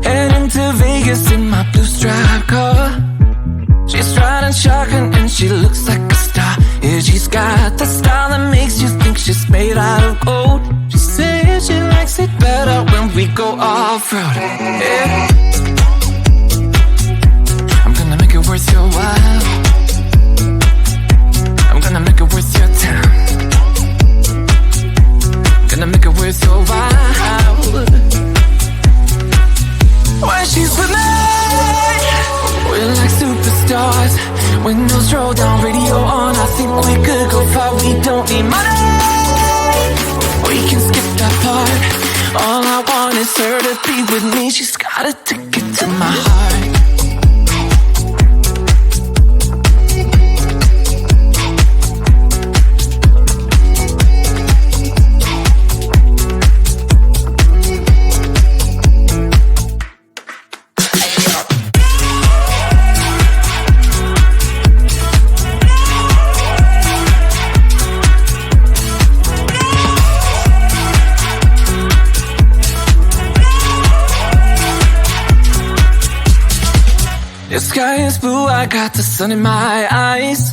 Heading to Vegas in my blue striped car. She's riding shotgun and she looks like a star. Yeah, she's got the style that makes you think she's made out of gold. She says she likes it better when we go off-road. Yeah. I'm gonna make it worth your while. I'm gonna make it worth your time. Gonna make it worth your while. When she's with me, we're like superstars. Windows roll down, radio on. I think we could go far. We don't need money. We can skip that part. All I want is her to be with me. She's got a ticket to my heart. The sky is blue, I got the sun in my eyes.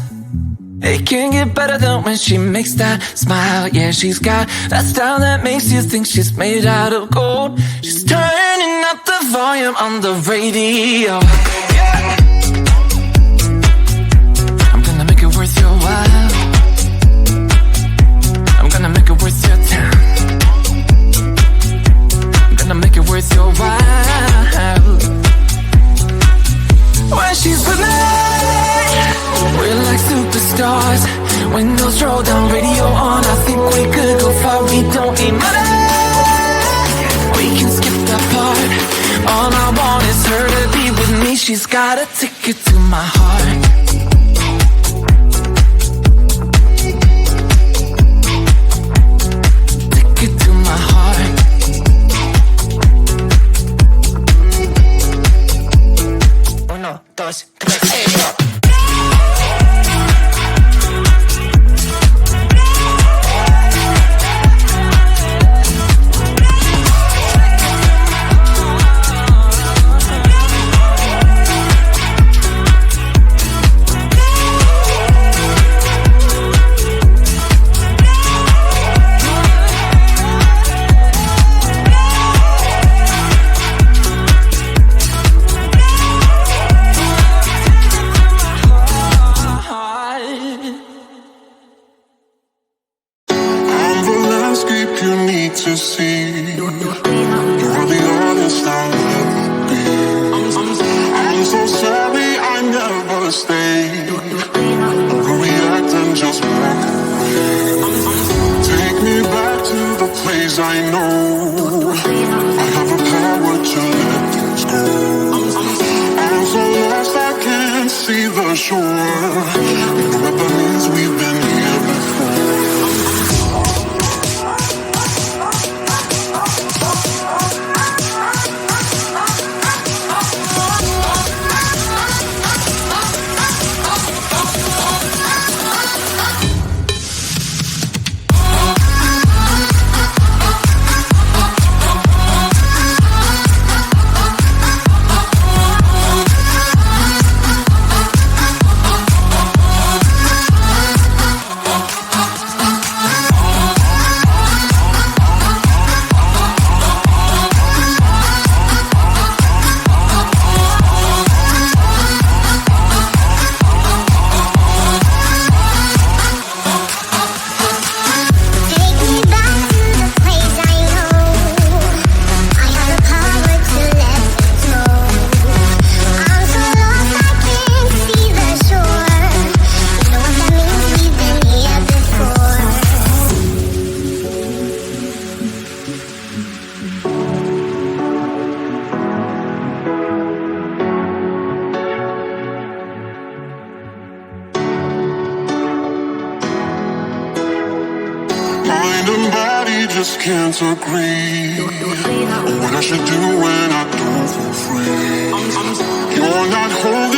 It can't get better than when she makes that smile. Yeah, she's got that style that makes you think she's made out of gold. She's turning up the volume on the radio. Yeah. I'm gonna make it worth your while. I'm gonna make it worth your time. I'm gonna make it worth your while. When she's with me, we're like superstars. Windows roll down, radio on. I think we could go far. We don't need money. We can skip that part. All I want is her to be with me. She's got a ticket to my heart. Ticket to my heart. Uno, dos, tres, to see. You're the honest I'll never be. I'm so sorry I never stayed. Overreact and just walk away. Take me back to the place I know. I have the power to let things go. I'm so lost I can't see the shore. You know what that means, we've been here before. Just can't agree on what I should do when I don't feel free. You're not holding